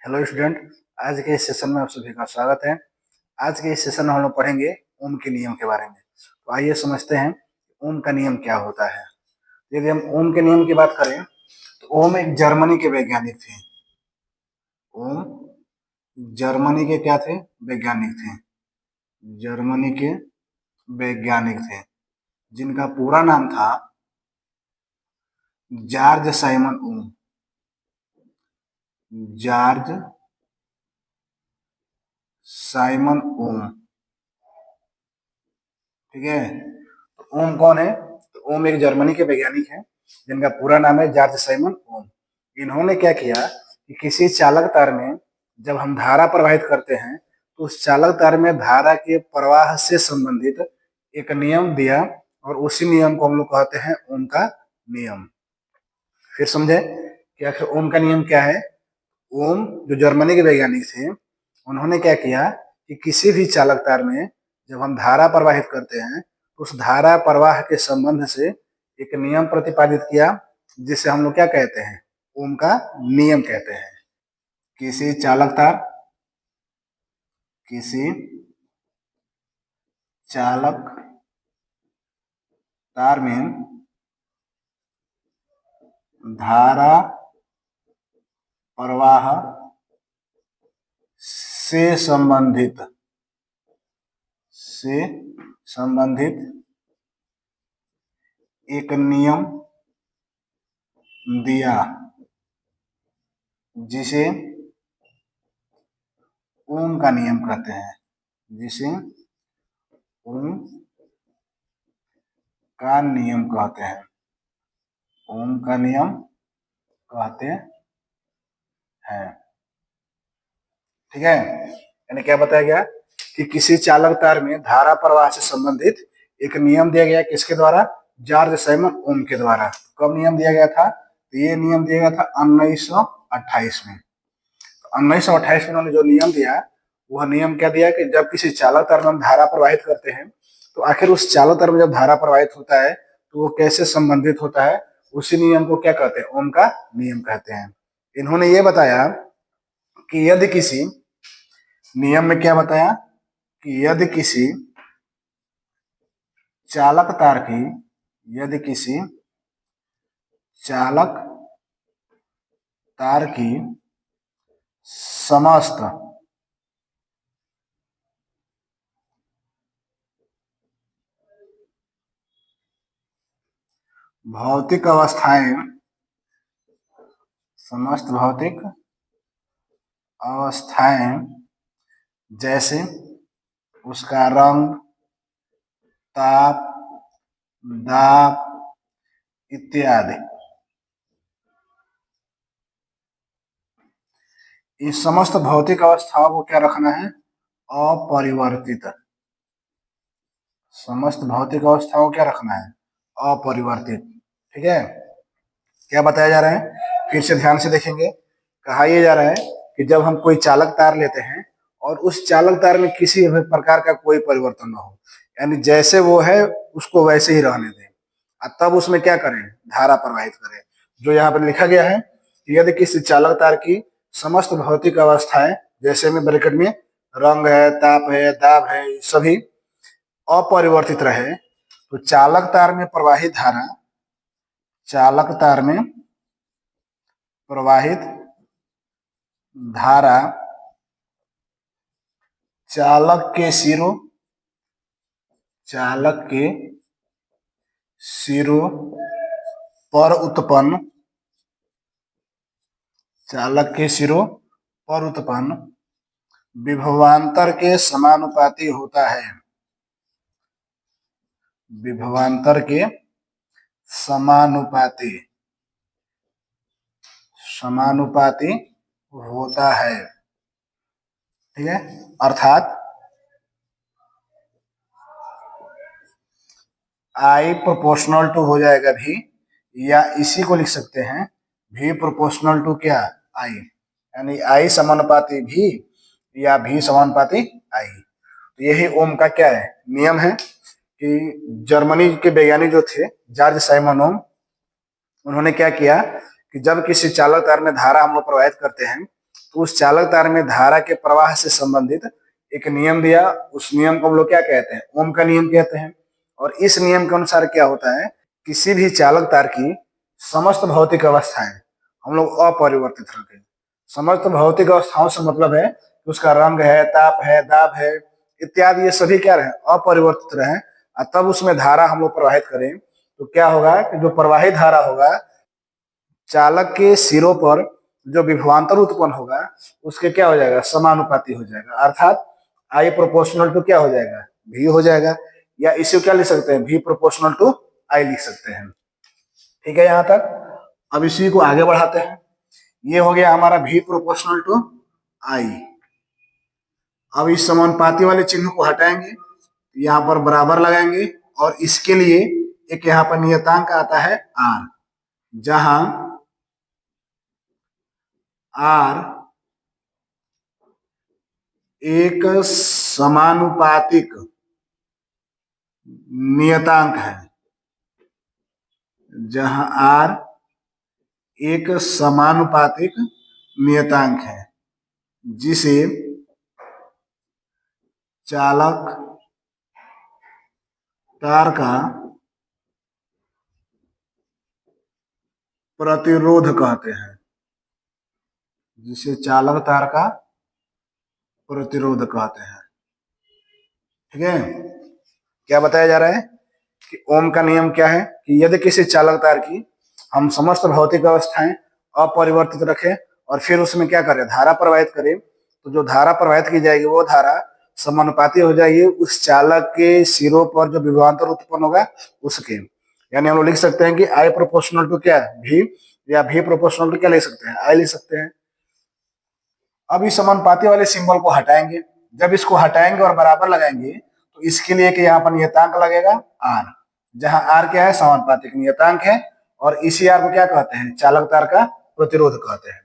Hello student, आज के इस सेशन में आप सभी का स्वागत है। आज के इस सेशन में हम लोग पढ़ेंगे ओम के नियम के बारे में। तो आइए समझते हैं ओम का नियम क्या होता है। यदि हम ओम के नियम की बात करें तो ओम एक जर्मनी के वैज्ञानिक थे। ओम जर्मनी के क्या थे? वैज्ञानिक थे। जर्मनी के वैज्ञानिक थे जिनका पूरा नाम था जॉर्ज साइमन ओम। जॉर्ज साइमन ओम, ठीक है। तो ओम कौन है? तो ओम एक जर्मनी के वैज्ञानिक हैं जिनका पूरा नाम है जॉर्ज साइमन ओम। इन्होंने क्या किया कि किसी चालक तार में जब हम धारा प्रवाहित करते हैं तो उस चालक तार में धारा के प्रवाह से संबंधित एक नियम दिया और उसी नियम को हम लोग कहते हैं ओम का नियम। फिर समझे कि आखिर ओम का नियम क्या है। ओम जो जर्मनी के वैज्ञानिक थे उन्होंने क्या किया कि किसी भी चालक तार में जब हम धारा प्रवाहित करते हैं तो उस धारा प्रवाह के संबंध से एक नियम प्रतिपादित किया जिसे हम लोग क्या कहते हैं? ओम का नियम कहते हैं। किसी चालक तार किसी चालक तार में धारा प्रवाह से संबंधित एक नियम दिया जिसे ओम का नियम कहते हैं। जिसे ओम का नियम कहते हैं। ओम का नियम कहते हैं, ठीक है। यानी क्या बताया गया कि किसी चालक तार में धारा प्रवाह से संबंधित एक नियम दिया गया, किसके द्वारा? जॉर्ज साइमन ओम के द्वारा। कब नियम दिया गया था? तो ये नियम दिया गया था 1928 में। तो 1928 में उन्होंने जो नियम दिया वह नियम क्या दिया कि जब किसी चालक तार में हम धारा प्रवाहित करते हैं तो आखिर उस चालक तार में जब धारा प्रवाहित होता है तो वो कैसे संबंधित होता है, उसी नियम को क्या कहते हैं? ओम का नियम कहते हैं। इन्होंने ये बताया कि यदि किसी नियम में क्या बताया कि यदि किसी चालक तार की यदि किसी चालक तार की समस्त भौतिक अवस्थाएं समस्त भौतिक अवस्थाएं जैसे उसका रंग, ताप, दाब इत्यादि, इस समस्त भौतिक अवस्थाओं को क्या रखना है? अपरिवर्तित। समस्त भौतिक अवस्थाओं को क्या रखना है? अपरिवर्तित, ठीक है। क्या बताया जा रहा है? फिर से ध्यान से देखेंगे। कहा यह जा रहा है कि जब हम कोई चालक तार लेते हैं और उस चालक तार में किसी भी प्रकार का कोई परिवर्तन न हो, यानी जैसे वो है उसको वैसे ही रहने दें, तब उसमें क्या करें? धारा प्रवाहित करें। जो यहाँ पर लिखा गया है कि यदि किसी चालक तार की समस्त भौतिक अवस्थाएं, जैसे में ब्रैकेट में रंग है, ताप है, दाब है, सभी अपरिवर्तित रहे तो चालक तार में प्रवाहित धारा चालक तार में प्रवाहित धारा चालक के सिरों पर उत्पन्न विभवांतर के समानुपाती होता है। विभवांतर के समानुपाती होता है, ठीक है। अर्थात I प्रोपोर्शनल टू हो जाएगा V, या इसी को लिख सकते हैं V प्रोपोर्शनल टू क्या? I, यानी I समानुपाती V या V समानुपाती I। तो यही ओम का क्या है? नियम है कि जर्मनी के वैज्ञानिक जो थे जॉर्ज साइमन ओम, उन्होंने क्या किया कि जब किसी चालक तार में धारा हम लोग प्रवाहित करते हैं तो उस चालक तार में धारा के प्रवाह से संबंधित एक नियम दिया, उस नियम को हम लोग क्या कहते हैं, ओम का नियम कहते हैं। और इस नियम के अनुसार क्या होता है, किसी भी चालक तार की समस्त भौतिक अवस्थाएं हम लोग अपरिवर्तित रखें। समस्त भौतिक अवस्थाओं से मतलब है कि उसका रंग है, ताप है, दाब है इत्यादि, ये सभी क्या रहे, अपरिवर्तित रहे। और तब उसमें धारा हम लोग प्रवाहित करें तो क्या होगा कि जो प्रवाहित धारा होगा, चालक के सिरों पर जो विभवांतर उत्पन्न होगा उसके क्या हो जाएगा, समानुपाती हो जाएगा। अर्थात आई प्रोपोर्शनल टू क्या हो जाएगा, भी हो जाएगा। या इसे क्या लिख सकते हैं, भी प्रोपोर्शनल टू आई लिख सकते हैं। ठीक है यहाँ तक। अब इसी को आगे बढ़ाते हैं। ये हो गया हमारा भी प्रोपोर्शनल टू आई। अब इस समानुपाती वाले चिन्ह को हटाएंगे, यहाँ पर बराबर लगाएंगे और इसके लिए एक यहाँ पर नियतांक आता है आर, जहां आर एक समानुपातिक नियतांक है, जहां आर एक समानुपातिक नियतांक है जिसे चालक तार का प्रतिरोध कहते हैं, जिसे चालक तार का प्रतिरोध कहते हैं। ठीक है, क्या बताया जा रहा है कि ओम का नियम क्या है कि यदि किसी चालक तार की हम समस्त भौतिक अवस्थाएं अपरिवर्तित रखें और फिर उसमें क्या करें, धारा प्रवाहित करें, तो जो धारा प्रवाहित की जाएगी वो धारा समानुपाती हो जाएगी उस चालक के सिरों पर जो विभवांतर उत्पन्न होगा उसके। यानी हम लोग लिख सकते हैं कि आई प्रोपोर्शनल टू क्या है, भी, या भी प्रोपोर्शनल टू क्या ले सकते हैं, आई लिख सकते हैं। अब इस समानुपाती वाले सिंबल को हटाएंगे। जब इसको हटाएंगे और बराबर लगाएंगे तो इसके लिए कि यहाँ पर नियतांक लगेगा आर, जहां आर क्या है, समानुपातिक नियतांक है। और इसी आर को क्या कहते हैं, चालक तार का प्रतिरोध कहते हैं।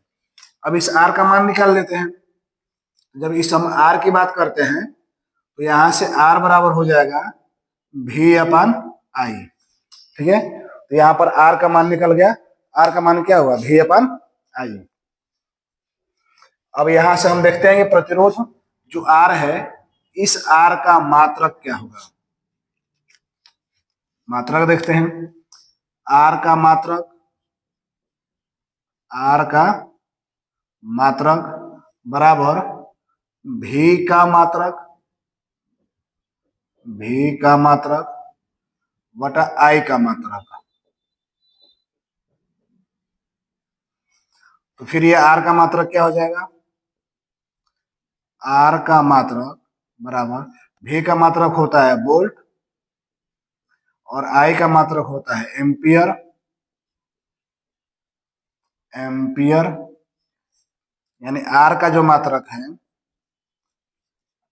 अब इस आर का मान निकाल लेते हैं। जब इस हम आर की बात करते हैं तो यहां से आर बराबर हो जाएगा भी अपन आई। ठीक है, तो यहाँ पर आर का मान निकल गया। आर का मान क्या हुआ, भी अपन आई। अब यहां से हम देखते हैं कि प्रतिरोध जो आर है, इस आर का मात्रक क्या होगा। मात्रक देखते हैं, आर का मात्रक, आर का मात्रक बराबर भी का मात्रक, भी का मात्रक बटा आई का मात्रक। तो फिर ये आर का मात्रक क्या हो जाएगा, आर का मात्रक बराबर भी का मात्रक होता है वोल्ट और आई का मात्रक होता है एम्पियर। एम्पियर यानी आर का जो मात्रक है,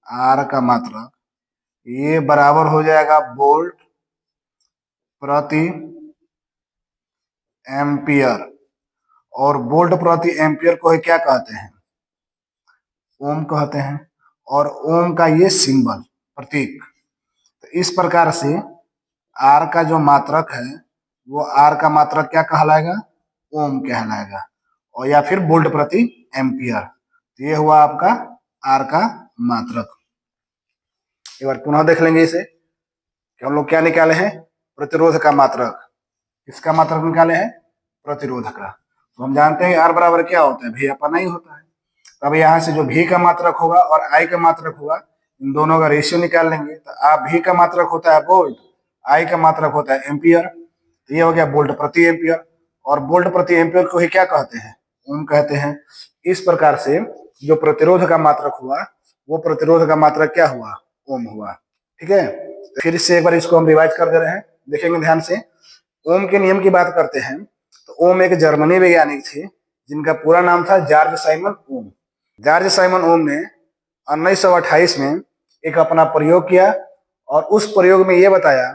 आर का मात्रक ये बराबर हो जाएगा वोल्ट प्रति एम्पियर। और वोल्ट प्रति एम्पियर को क्या कहते हैं, ओम कहते हैं। और ओम का ये सिंबल, प्रतीक। तो इस प्रकार से आर का जो मात्रक है वो आर का मात्रक क्या कहलाएगा, ओम कहलाएगा, और या फिर वोल्ट प्रति एम्पियर। तो ये हुआ आपका आर का मात्रक। एक बार पुनः देख लेंगे इसे कि हम लोग क्या निकाले हैं, प्रतिरोध का मात्रक। किसका मात्रक निकाले हैं, प्रतिरोध का। तो हम जानते हैं आर बराबर क्या होता है, भी अपन आई होता है। अब यहाँ से जो भी का मात्रक होगा और आई का मात्रक होगा, इन दोनों का रेशियो निकाल लेंगे। तो आप भी का मात्रक होता है वोल्ट, आई का मात्रक होता है एम्पियर। तो ये हो गया वोल्ट प्रति एम्पियर। और वोल्ट प्रति एम्पियर को ही क्या कहते हैं, ओम कहते हैं। इस प्रकार से जो प्रतिरोध का मात्रक हुआ वो प्रतिरोध का मात्रक क्या हुआ, ओम हुआ। ठीक है, तो फिर से एक बार इसको हम रिवाइज कर दे रहे हैं, देखेंगे ध्यान से। ओम के नियम की बात करते हैं तो ओम एक जर्मनी वैज्ञानिक थे जिनका पूरा नाम था जॉर्ज साइमन ओम। जॉर्ज साइमन ओम ने 1928 में एक अपना प्रयोग किया और उस प्रयोग में यह बताया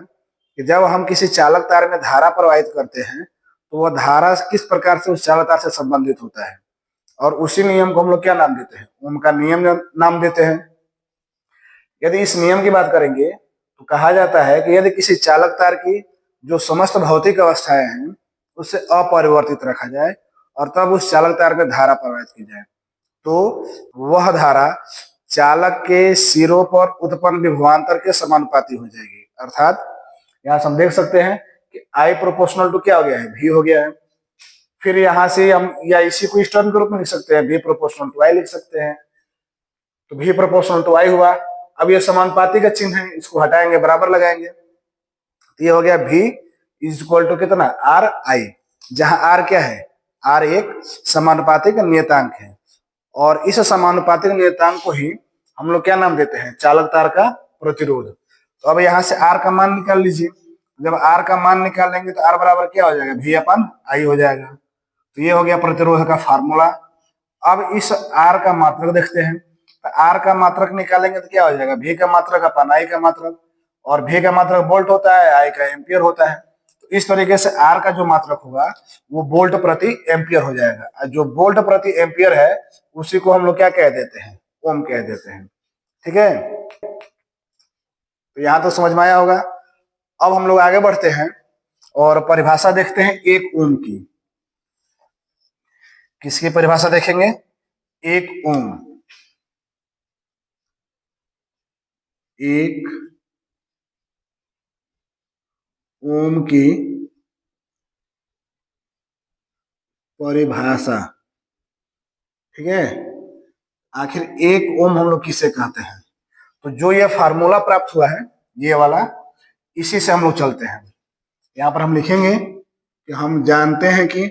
कि जब हम किसी चालक तार में धारा प्रवाहित करते हैं तो वह धारा किस प्रकार से उस चालक तार से संबंधित होता है। और उसी नियम को हम लोग क्या नाम देते हैं, ओम का नियम नाम देते हैं। यदि इस नियम की बात करेंगे तो कहा जाता है कि यदि किसी चालक तार की जो समस्त भौतिक अवस्थाएं हैं उसे अपरिवर्तित रखा जाए और तब उस चालक तार में धारा प्रवाहित की जाए तो वह धारा चालक के सिरों पर उत्पन्न विभवांतर के समानुपाती हो जाएगी। अर्थात यहां से हम देख सकते हैं कि I प्रोपोर्शनल टू क्या हो गया है, V हो गया है। फिर यहां से हम या इसी को इस टर्म के रूप में लिख सकते हैं, V प्रोपोर्शनल टू I लिख सकते हैं। तो V प्रोपोर्शनल टू I हुआ। अब ये समानुपाती का चिन्ह है, इसको हटाएंगे, बराबर लगाएंगे, तो ये हो गया V इज इक्वल टू कितना, आर आई, जहां आर क्या है, आर एक समानुपातिक नियतांक है, और इस समानुपातिक नियतांक को ही हम लोग क्या नाम देते हैं, चालक तार का प्रतिरोध। तो अब यहाँ से आर का मान निकाल लीजिए। जब आर का मान निकालेंगे तो आर बराबर क्या हो जाएगा, V अपन आई हो जाएगा। तो ये हो गया प्रतिरोध का फार्मूला। अब इस आर का मात्रक देखते हैं, तो आर का मात्रक निकालेंगे तो क्या हो जाएगा, V का मात्रक अपन आई का मात्रक, और V का मात्रक वोल्ट होता है, आई का एम्पियर होता है। तो इस तरीके से आर का जो मात्रक होगा वो वोल्ट प्रति एम्पियर हो जाएगा। जो वोल्ट प्रति एम्पियर है उसी को हम लोग क्या कह देते हैं, ओम कह देते हैं। ठीक है, तो यहां तो समझ में आया होगा। अब हम लोग आगे बढ़ते हैं और परिभाषा देखते हैं एक ओम की। किसकी परिभाषा देखेंगे, एक ओम। एक ओम की परिभाषा। ठीक है, आखिर एक ओम हम लोग किसे कहते हैं। तो जो ये फार्मूला प्राप्त हुआ है ये वाला, इसी से हम लोग चलते हैं। यहां पर हम लिखेंगे कि हम जानते हैं कि,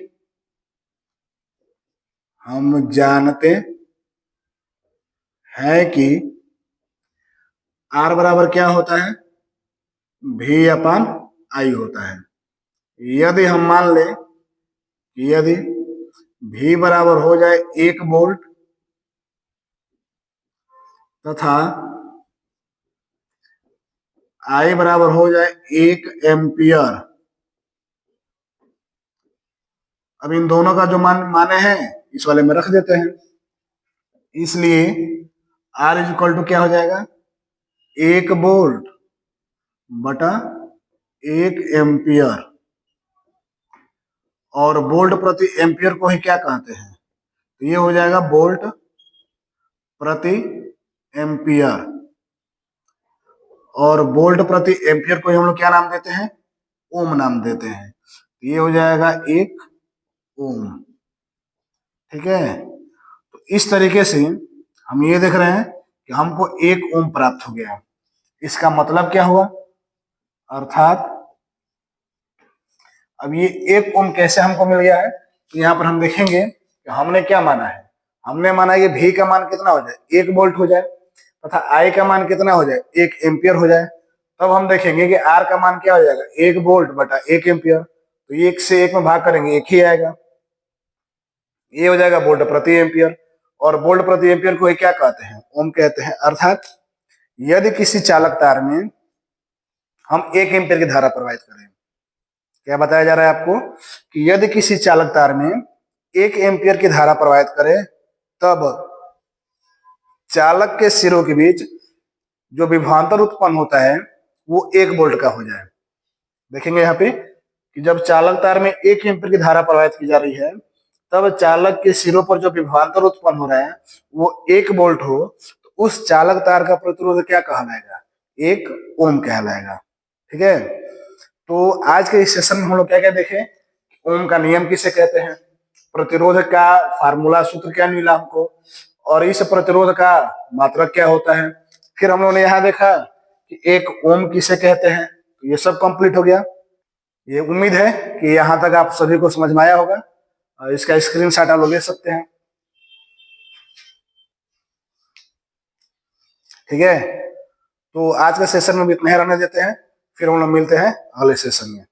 हम जानते हैं कि आर बराबर क्या होता है, V अपन आई होता है। यदि हम मान लें कि यदि V बराबर हो जाए 1 वोल्ट तथा I बराबर हो जाए 1 एम्पियर। अब इन दोनों का जो माने हैं इस वाले में रख देते हैं, इसलिए R इज इक्वल टू क्या हो जाएगा, 1 वोल्ट बटा 1 एम्पियर, और वोल्ट प्रति एम्पियर को ही क्या कहते हैं, तो ये हो जाएगा वोल्ट प्रति एम्पियर, और वोल्ट प्रति एम्पियर को हम लोग क्या नाम देते हैं, ओम नाम देते हैं। तो ये हो जाएगा 1 ओम। ठीक है, तो इस तरीके से हम ये देख रहे हैं कि हमको 1 ओम प्राप्त हो गया। इसका मतलब क्या हुआ, अर्थात अब ये 1 ओम कैसे हमको मिल गया है, तो यहाँ पर हम देखेंगे कि हमने क्या माना है, हमने माना ये V का मान कितना हो जाए, 1 वोल्ट हो जाए, तथा I का मान कितना हो जाए, 1 एम्पियर हो जाए। तब हम देखेंगे कि R का मान क्या हो जाएगा, 1 वोल्ट बटा 1 एम्पियर। तो 1 से 1 में भाग करेंगे 1 ही आएगा, ये हो जाएगा वोल्ट प्रति एम्पियर, और वोल्ट प्रति एम्पियर को क्या कहते हैं, ओम कहते हैं। अर्थात यदि किसी चालक तार में हम 1 एम्पियर की धारा प्रवाहित करें, क्या बताया जा रहा है आपको कि यदि किसी चालक तार में 1 एम्पियर की धारा प्रवाहित करें, तब चालक के सिरों के बीच जो विभवांतर उत्पन्न होता है वो 1 वोल्ट का हो जाए। देखेंगे यहाँ पे कि जब चालक तार में 1 एम्पियर की धारा प्रवाहित की जा रही है, तब चालक के सिरों पर जो विभवांतर उत्पन्न हो रहा है वो 1 वोल्ट हो, तो उस चालक तार का प्रतिरोध क्या कहलाएगा, 1 ओम कहलाएगा। ठीक है, तो आज के इस सेशन में हम लोग क्या क्या देखें, ओम का नियम किसे कहते हैं, प्रतिरोध का फार्मूला सूत्र क्या मिला हमको, और इस प्रतिरोध का मात्रक क्या होता है। फिर हम लोगों ने यहाँ देखा कि 1 ओम किसे कहते हैं। तो ये सब कंप्लीट हो गया। ये उम्मीद है कि यहाँ तक आप सभी को समझ में आया होगा। इसका स्क्रीनशॉट आप लोग ले सकते हैं। ठीक है, तो आज के सेशन में भी इतना ही रहने देते हैं, फिर हम लोग मिलते हैं अगले सेशन में।